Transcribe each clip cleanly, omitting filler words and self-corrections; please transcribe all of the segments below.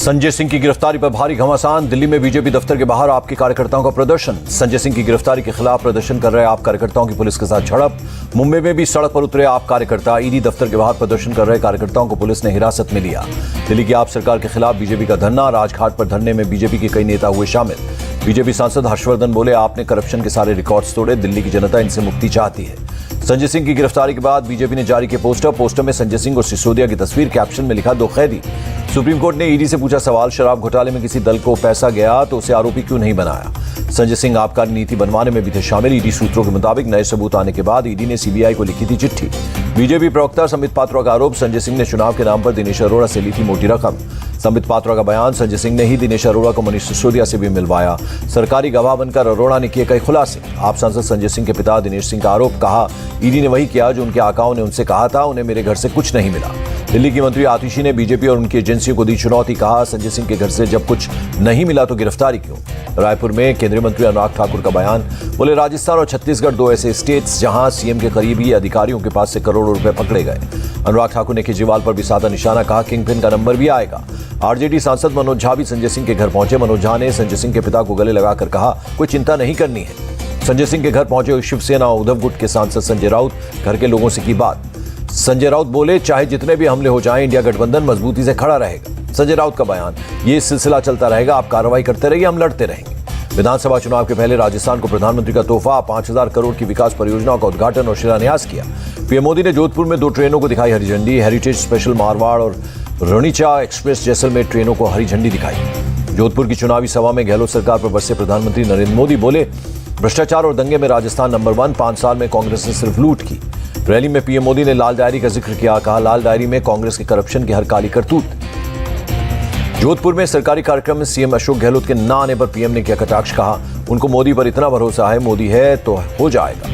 संजय सिंह की गिरफ्तारी पर भारी घमासान। दिल्ली में बीजेपी दफ्तर के बाहर आपके कार्यकर्ताओं का प्रदर्शन। संजय सिंह की गिरफ्तारी के खिलाफ प्रदर्शन कर रहे आप कार्यकर्ताओं की पुलिस के साथ झड़प। मुंबई में भी सड़क पर उतरे आप कार्यकर्ता। ईडी दफ्तर के बाहर प्रदर्शन कर रहे कार्यकर्ताओं को पुलिस ने हिरासत में लिया। दिल्ली की आप सरकार के खिलाफ बीजेपी का धरना। राजघाट पर धरने में बीजेपी के कई नेता हुए शामिल। बीजेपी सांसद हर्षवर्धन बोले, आपने करप्शन के सारे रिकॉर्ड्स तोड़े, दिल्ली की जनता इनसे मुक्ति चाहती है। संजय सिंह की गिरफ्तारी के बाद बीजेपी ने जारी किए पोस्टर में संजय सिंह और सिसोदिया की तस्वीर, कैप्शन में लिखा, 2 कैदी। सुप्रीम कोर्ट ने ईडी से पूछा सवाल, शराब घोटाले में किसी दल को पैसा गया तो उसे आरोपी क्यों नहीं बनाया। संजय सिंह आबकारी नीति बनवाने में भी थे शामिल। ईडी सूत्रों के मुताबिक नए सबूत आने के बाद ईडी ने सीबीआई को लिखी थी चिट्ठी। बीजेपी प्रवक्ता संबित पात्रा का आरोप, संजय सिंह ने चुनाव के नाम पर दिनेश अरोड़ा से ली थी मोटी रकम। संबित पात्रा का बयान, संजय सिंह ने ही दिनेश अरोड़ा को मनीष सिसोदिया से भी मिलवाया। सरकारी गवाह बनकर अरोड़ा ने किए कई खुलासे। आप सांसद संजय सिंह के पिता दिनेश सिंह का आरोप, कहा ईडी ने वही किया जो उनके आकाओं ने उनसे कहा था, उन्हें मेरे घर से कुछ नहीं मिला। दिल्ली की मंत्री आतिशी ने बीजेपी और उनकी एजेंसियों को दी चुनौती, कहा संजय सिंह के घर से जब कुछ नहीं मिला तो गिरफ्तारी क्यों। रायपुर में केंद्रीय मंत्री अनुराग ठाकुर का बयान, बोले राजस्थान और छत्तीसगढ़ 2 ऐसे स्टेट्स जहां सीएम के करीबी अधिकारियों के पास से करोड़ों रुपए पकड़े गए। अनुराग ठाकुर ने केजरीवाल पर भी साधा निशाना, कहा किंगपिन का नंबर भी आएगा। आरजेडी सांसद मनोज झा भी संजय सिंह के घर पहुंचे। मनोज झा ने संजय सिंह के पिता को गले लगाकर कहा, कोई चिंता नहीं करनी है। संजय सिंह के घर पहुंचे शिवसेना उद्धव गुट के सांसद संजय राउत, घर के लोगों से की बात। संजय राउत बोले, चाहे जितने भी हमले हो जाएं, इंडिया गठबंधन मजबूती से खड़ा रहेगा। संजय राउत का बयान, ये सिलसिला चलता रहेगा, आप कार्रवाई करते रहिए, हम लड़ते रहेंगे। विधानसभा चुनाव के पहले राजस्थान को प्रधानमंत्री का तोहफा, 5000 करोड़ की विकास परियोजनाओं का उद्घाटन और शिलान्यास किया। पीएम मोदी ने जोधपुर में 2 ट्रेनों को दिखाई हरी झंडी। हेरिटेज स्पेशल मारवाड़ और रणीचा एक्सप्रेस जैसलमेर ट्रेनों को हरी झंडी दिखाई। जोधपुर की चुनावी सभा में गहलोत सरकार पर बरसे प्रधानमंत्री नरेंद्र मोदी, बोले भ्रष्टाचार और दंगे में राजस्थान नंबर 1, 5 साल में कांग्रेस ने सिर्फ लूट की। रैली में पीएम मोदी ने लाल डायरी का जिक्र किया, कहा लाल डायरी में कांग्रेस के करप्शन की हर काली करतूत। जोधपुर में सरकारी कार्यक्रम में सीएम अशोक गहलोत के न आने पर पीएम ने किया कटाक्ष, कहा उनको मोदी पर इतना भरोसा है, मोदी है तो हो जाएगा।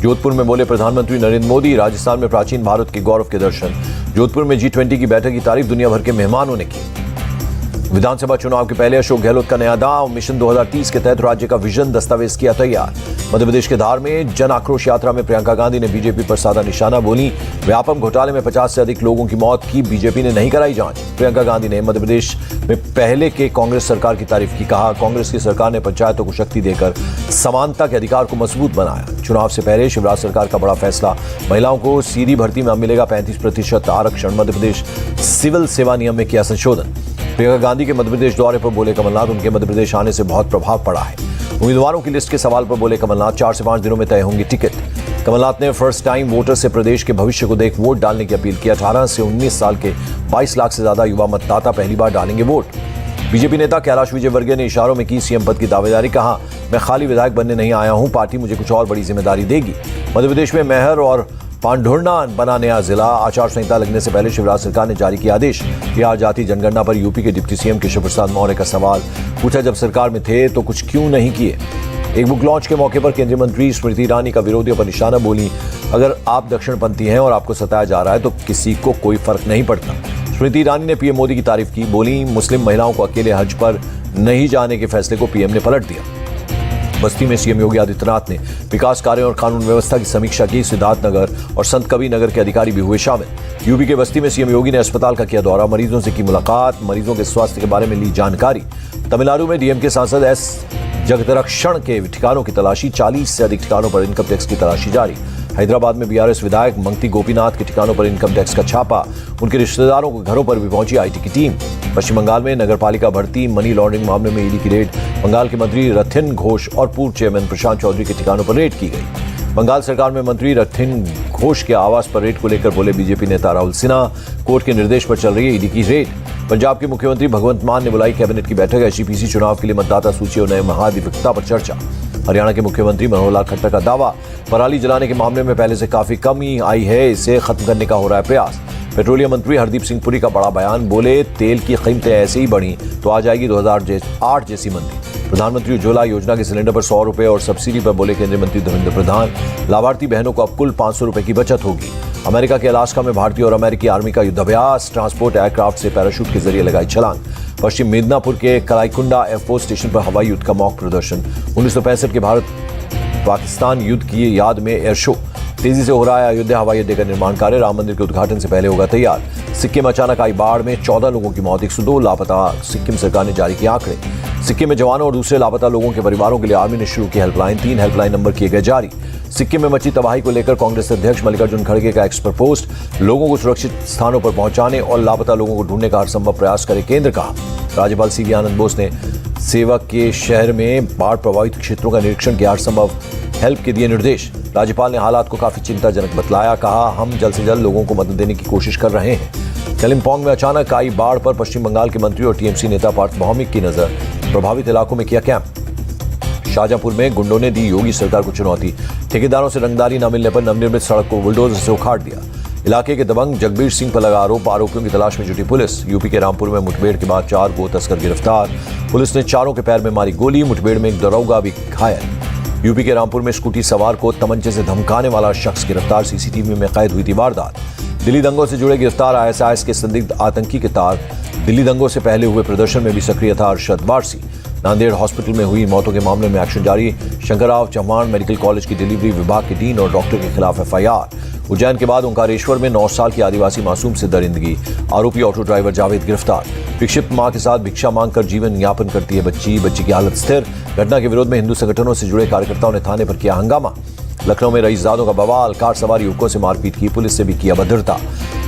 जोधपुर में बोले प्रधानमंत्री नरेंद्र मोदी, राजस्थान में प्राचीन भारत के गौरव के दर्शन। जोधपुर में G20 की बैठक की तारीफ दुनिया भर के मेहमानों ने की। विधानसभा चुनाव के पहले अशोक गहलोत का नया दांव, मिशन 2030 के तहत राज्य का विजन दस्तावेज किया तैयार। मध्य प्रदेश के धार में जन आक्रोश यात्रा में प्रियंका गांधी ने बीजेपी पर साधा निशाना, बोली व्यापम घोटाले में 50 से अधिक लोगों की मौत की बीजेपी ने नहीं कराई जांच। प्रियंका गांधी ने मध्य प्रदेश में पहले के कांग्रेस सरकार की तारीफ की, कहा कांग्रेस की सरकार ने पंचायतों को शक्ति देकर समानता के अधिकार को मजबूत बनाया। चुनाव से पहले शिवराज सरकार का बड़ा फैसला, महिलाओं को सीधी भर्ती में मिलेगा 35% आरक्षण। मध्य प्रदेश सिविल सेवा नियम में किया संशोधन। प्रियंका गांधी के मध्य प्रदेश दौरे पर बोले कमलनाथ, उनके मध्य प्रदेश आने से बहुत प्रभाव पड़ा है। उम्मीदवारों की लिस्ट के सवाल पर बोले कमलनाथ, 4 से 5 दिनों में तय होंगी टिकट। कमलनाथ ने फर्स्ट टाइम वोटर से प्रदेश के भविष्य को देख वोट डालने की अपील की। 18 से 19 साल के 22 लाख से ज्यादा युवा मतदाता पहली बार डालेंगे वोट। बीजेपी नेता कैलाश विजयवर्गीय ने इशारों में की सीएम पद की दावेदारी, कहा मैं खाली विधायक बनने नहीं आया हूं, पार्टी मुझे कुछ और बड़ी जिम्मेदारी देगी। मध्य प्रदेश में मेहर और पांढुर्णा बना नया जिला। आचार संहिता लगने से पहले शिवराज सरकार ने जारी किया आदेश। बिहार जाति जनगणना पर यूपी के डिप्टी सीएम केशव प्रसाद मौर्य का सवाल, पूछा जब सरकार में थे तो कुछ क्यों नहीं किए। एक बुक लॉन्च के मौके पर केंद्रीय मंत्री स्मृति ईरानी का विरोधियों पर निशाना, बोली अगर आप दक्षिणपंथी हैं और आपको सताया जा रहा है तो किसी को कोई फर्क नहीं पड़ता। स्मृति ईरानी ने पीएम मोदी की तारीफ की, बोली मुस्लिम महिलाओं को अकेले हज पर नहीं जाने के फैसले को पीएम ने पलट दिया। बस्ती में सीएम योगी आदित्यनाथ ने विकास कार्यों और कानून व्यवस्था की समीक्षा की। सिद्धार्थनगर और संत कबीर नगर के अधिकारी भी हुए शामिल। यूपी के बस्ती में सीएम योगी ने अस्पताल का किया दौरा, मरीजों से की मुलाकात, मरीजों के स्वास्थ्य के बारे में ली जानकारी। तमिलनाडु में डीएमके सांसद एस जगदरक्षण के ठिकानों की तलाशी, 40 से अधिक ठिकानों पर इनकम टैक्स की तलाशी जारी। हैदराबाद में बीआरएस विधायक मंगती गोपीनाथ के ठिकानों पर इनकम टैक्स का छापा, उनके रिश्तेदारों के घरों पर भी पहुंची आईटी की टीम। पश्चिम बंगाल में नगरपालिका भर्ती, मनी लॉन्ड्रिंग मामले में ईडी की रेड। बंगाल के मंत्री रथिन घोष और पूर्व चेयरमैन प्रशांत चौधरी के ठिकानों पर रेड की गई। बंगाल सरकार में मंत्री रथिन घोष के आवास पर रेड को लेकर बोले बीजेपी नेता राहुल सिन्हा, कोर्ट के निर्देश पर चल रही है ईडी की रेड। पंजाब के मुख्यमंत्री भगवंत मान ने बुलाई कैबिनेट की बैठक, एसजीपीसी चुनाव के लिए मतदाता सूची और नए महाधिवक्ता पर चर्चा। हरियाणा के मुख्यमंत्री मनोहर लाल खट्टर का दावा, पराली जलाने के मामले में पहले से काफी कमी आई है, इसे खत्म करने का हो रहा है प्रयास। पेट्रोलियम मंत्री हरदीप सिंह पुरी का बड़ा बयान, बोले तेल की कीमतें ऐसे ही बढ़ी तो आ जाएगी 2008 जैसी मंदी। प्रधानमंत्री उज्ज्वला योजना के सिलेंडर पर 100 रुपए और सब्सिडी पर बोले केंद्रीय मंत्री धर्मेंद्र प्रधान, लाभार्थी बहनों को अब कुल 500 रुपए की बचत होगी। अमेरिका के अलास्का में भारतीय और अमेरिकी आर्मी का युद्धाभ्यास, ट्रांसपोर्ट एयरक्राफ्ट से पैराशूट के जरिए लगाई छलांग। पश्चिम मिदनापुर के कलाईकुंडा एयरफोर्स स्टेशन पर हवाई युद्ध का मॉक प्रदर्शन। 1965 के भारत पाकिस्तान युद्ध की याद में एयर शो। तेजी से हो रहा है अयोध्या हवाई अड्डे का निर्माण कार्य। राम मंदिर के उद्घाटन से पहले होगा तैयार। सिक्किम में अचानक आई बाढ़ में 14 लोगों की मौत, 102 लापता। सिक्किम सरकार ने जारी किए आंकड़े। सिक्किम में जवानों और दूसरे लापता लोगों के परिवारों के लिए आर्मी ने शुरू की हेल्पलाइन। 3 हेल्पलाइन नंबर किए गए जारी। सिक्किम में मची तबाही को लेकर कांग्रेस अध्यक्ष मल्लिकार्जुन खड़गे का एक्स पर पोस्ट। लोगों को सुरक्षित स्थानों पर पहुंचाने और लापता लोगों को ढूंढने का हर संभव प्रयास करे केंद्र का। राज्यपाल सीवी आनंद बोस ने सेवक के शहर में बाढ़ प्रभावित क्षेत्रों का निरीक्षण किया, हर संभव हेल्प के दिए निर्देश। राज्यपाल ने हालात को काफी चिंताजनक बतलाया, कहा हम जल्द से जल्द लोगों को मदद देने की कोशिश कर रहे हैं। कलिम्पोंग में अचानक आई बाढ़ पर पश्चिम बंगाल के मंत्री और टीएमसी नेता पार्थ भौमिक की नजर। प्रभावित इलाकों में किया कैंप। शाहजहांपुर में गुंडों ने दी योगी सरकार को चुनौती। ठेकेदारों से रंगदारी न मिलने पर नवनिर्मित सड़क को बुलडोजर से उखाड़ दिया। इलाके के दबंग जगबीर सिंह पर लगा आरोप। आरोपियों की तलाश में जुटी पुलिस। यूपी के रामपुर में मुठभेड़ के बाद 4 गो तस्कर गिरफ्तार। पुलिस ने चारों के पैर में मारी गोली। मुठभेड़ में एक दरोगा भी घायल। यूपी के रामपुर में स्कूटी सवार को तमंचे से धमकाने वाला शख्स गिरफ्तार। सीसीटीवी में कैद हुई थी वारदात। दिल्ली दंगों से जुड़े गिरफ्तार आईएसआईएस के संदिग्ध आतंकी के तार। दिल्ली दंगों से पहले हुए प्रदर्शन में भी सक्रिय था अरशद वारसी। नांदेड़ हॉस्पिटल में हुई मौतों के मामले में एक्शन जारी। शंकरराव चौहान मेडिकल कॉलेज की डिलीवरी विभाग के डीन और डॉक्टर के खिलाफ एफआईआर। उज्जैन के बाद ओंकारेश्वर में 9 साल की आदिवासी मासूम से दरिंदगी। आरोपी ऑटो ड्राइवर जावेद गिरफ्तार। विक्षिप्त मां के साथ भिक्षा मांगकर जीवन यापन करती है बच्ची की हालत स्थिर। घटना के विरोध में हिंदू संगठनों से जुड़े कार्यकर्ताओं ने थाने पर किया हंगामा। लखनऊ में रईसजादों का बवाल। कार सवार युवकों से मारपीट की, पुलिस से भी किया भद्रता।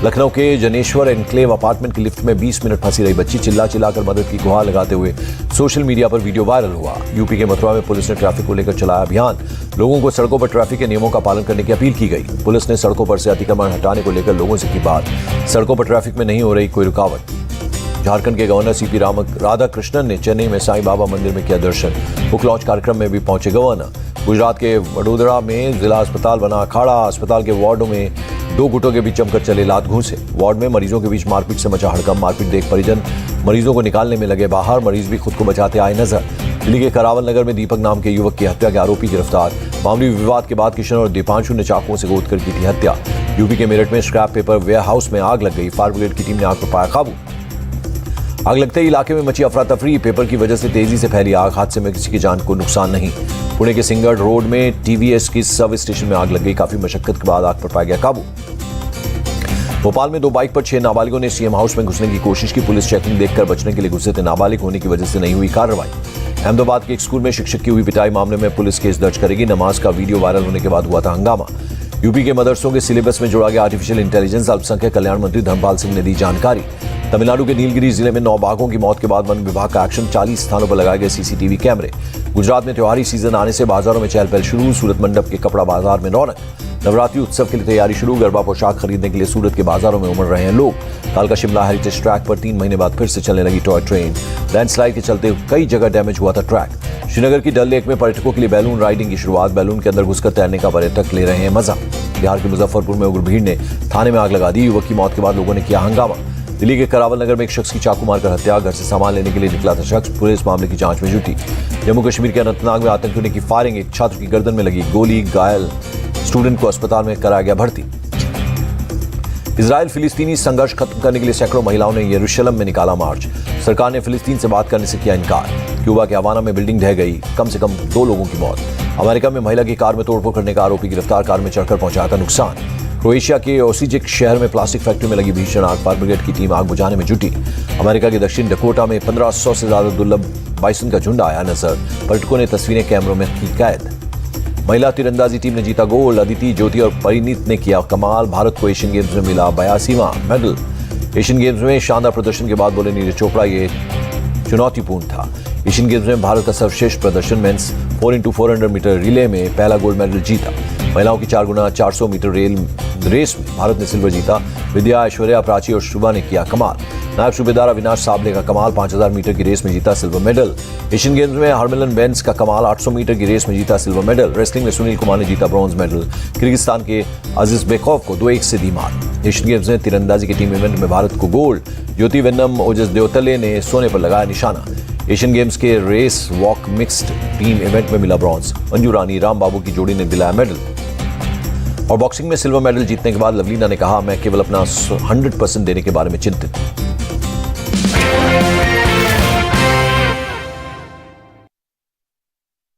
लखनऊ के जनेश्वर एनक्लेव अपार्टमेंट की लिफ्ट में 20 मिनट फंसी रही बच्ची चिल्लाकर मदद की गुहार लगाते हुए सोशल मीडिया पर वीडियो वायरल हुआ। यूपी के मथुरा में पुलिस ने ट्रैफिक को लेकर चलाया अभियान। लोगों को सड़कों पर ट्रैफिक के नियमों का पालन करने की अपील की गई। पुलिस ने सड़कों पर से अतिक्रमण हटाने को लेकर लोगों से की बात। सड़कों पर ट्रैफिक में नहीं हो रही कोई रुकावट। झारखंड के गवर्नर सीपी राधाकृष्णन ने चेन्नई में साईं बाबा मंदिर में किया दर्शन। बुक लॉन्च कार्यक्रम में भी पहुंचे गवर्नर। गुजरात के वडोदरा में जिला अस्पताल बना अखाड़ा। अस्पताल के वार्डों में 2 गुटों के बीच जमकर चले लात घूंसे। वार्ड में मरीजों के बीच मारपीट से मचा हड़कंप। मारपीट देख परिजन मरीजों को निकालने में लगे बाहर। मरीज भी खुद को बचाते आए नजर। दिल्ली के करावल नगर में दीपक नाम के युवक की हत्या के आरोपी गिरफ्तार। मामूली विवाद के बाद किशन और दीपांशु ने चाकुओं से गोदकर की थी हत्या। यूपी के मेरठ में स्क्रैप पेपर वेयर हाउस में आग लग गई। फायर ब्रिगेड की टीम ने आग पर पाया काबू। आग लगते ही इलाके में मची अफरा तफरी। पेपर की वजह से तेजी से फैली आग। हादसे में किसी की जान को नुकसान नहीं। पुणे के सिंगड़ रोड में टीवीएस की सर्विस स्टेशन में आग लग गई। काफी मशक्कत के बाद आग पर पाया गया काबू। भोपाल में 2 बाइक पर 6 नाबालिगों ने सीएम हाउस में घुसने की कोशिश की। पुलिस चेकिंग देखकर बचने के लिए घुसे थे। नाबालिग होने की वजह से नहीं हुई कार्रवाई। अहमदाबाद के एक स्कूल में शिक्षक की हुई पिटाई मामले में पुलिस केस दर्ज करेगी। नमाज का वीडियो वायरल होने के बाद हुआ था हंगामा। यूपी के मदरसों के सिलेबस में जोड़ा गया आर्टिफिशियल इंटेलिजेंस। अल्पसंख्यक कल्याण मंत्री धर्मपाल सिंह ने दी जानकारी। तमिलनाडु के नीलगिरी जिले में 9 बाघों की मौत के बाद वन विभाग का एक्शन। 40 स्थानों पर लगाए गए सीसीटीवी कैमरे। गुजरात में त्योहारी सीजन आने से बाजारों में चहल पहल शुरू। सूरत मंडप के कपड़ा बाजार में रौनक। नवरात्रि उत्सव के लिए तैयारी शुरू। गरबा पोशाक खरीदने के लिए सूरत के बाजारों में उमड़ रहे हैं लोग। कालका शिमला हेरिटेज ट्रैक पर 3 महीने बाद फिर से चलने लगी टॉय ट्रेन। लैंडस्लाइड के चलते कई जगह डैमेज हुआ था ट्रैक। श्रीनगर की डल लेक में पर्यटकों के लिए बैलून राइडिंग की शुरुआत। बैलून के अंदर घुसकर तैरने का पर्यटक ले रहे हैं मजा। बिहार के मुजफ्फरपुर में उग्र भीड़ ने थाने में आग लगा दी। युवक की मौत के बाद लोगों ने किया हंगामा। दिल्ली के करावल नगर में एक शख्स की चाकू मारकर हत्या। घर से सामान लेने के लिए निकला था शख्स। पुलिस मामले की जांच में जुटी। जम्मू कश्मीर के अनंतनाग में आतंकियों ने की फायरिंग। एक छात्र की गर्दन में लगी गोली। घायल स्टूडेंट को अस्पताल में कराया गया भर्ती। इजराइल फिलिस्तीनी संघर्ष खत्म करने के लिए सैकड़ों महिलाओं ने यरूशलेम में निकाला मार्च। सरकार ने फिलिस्तीन से बात करने से किया इनकार। क्यूबा के हवाना में बिल्डिंग ढह गई। कम से कम 2 लोगों की मौत। अमेरिका में महिला की कार में तोड़फोड़ करने का आरोपी गिरफ्तार। कार में चढ़कर पहुंचाया था नुकसान। क्रोएशिया के ओसिजिक शहर में प्लास्टिक फैक्ट्री में लगी भीषण आग। फायर ब्रिगेड की टीम आग बुझाने में जुटी। अमेरिका के दक्षिण डकोटा में 1500 से ज्यादा दुर्लभ बाइसन का झुंड आया नजर। पर्यटकों ने तस्वीरें कैमरों में की कैद। महिला तीरंदाजी टीम ने जीता गोल्ड। अदिति, ज्योति और परिणीत ने किया कमाल। भारत को एशियन गेम्स में मिला 82वां मेडल। एशियन गेम्स में शानदार प्रदर्शन के बाद बोले नीरज चोपड़ा, ये चुनौतीपूर्ण था। एशियन गेम्स में भारत का सर्वश्रेष्ठ प्रदर्शन। मेंस 4x400 मीटर रिले में पहला गोल्ड मेडल जीता। महिलाओं की 4x400 मीटर रेस में भारत ने सिल्वर जीता। विद्या, ऐश्वर्या, प्राची और शुभा ने किया कमाल। नायब सूबेदार अविनाश साबले का कमाल। 5000 मीटर की रेस में जीता सिल्वर मेडल। एशियन गेम्स में हरमिलन बेंस का कमाल। 800 मीटर की रेस में जीता सिल्वर मेडल। रेसलिंग में सुनील कुमार ने जीता ब्रॉन्ज मेडल। किर्गिस्तान के अजीज बेखौफ को 2-1 से दी मात। एशियन गेम्स में तीरंदाजी की टीम इवेंट में भारत को गोल्ड। ज्योति वेन्नम, ओजस देवतले ने सोने पर लगाया निशाना। एशियन गेम्स के race walk mixed team event में मिला ब्रॉन्ज। अंजू रानी, राम बाबू की जोड़ी ने दिलाया मेडल। और बॉक्सिंग में सिल्वर मेडल जीतने के बाद लवलीना ने कहा, मैं केवल अपना 100% देने के बारे में चिंतित हूं।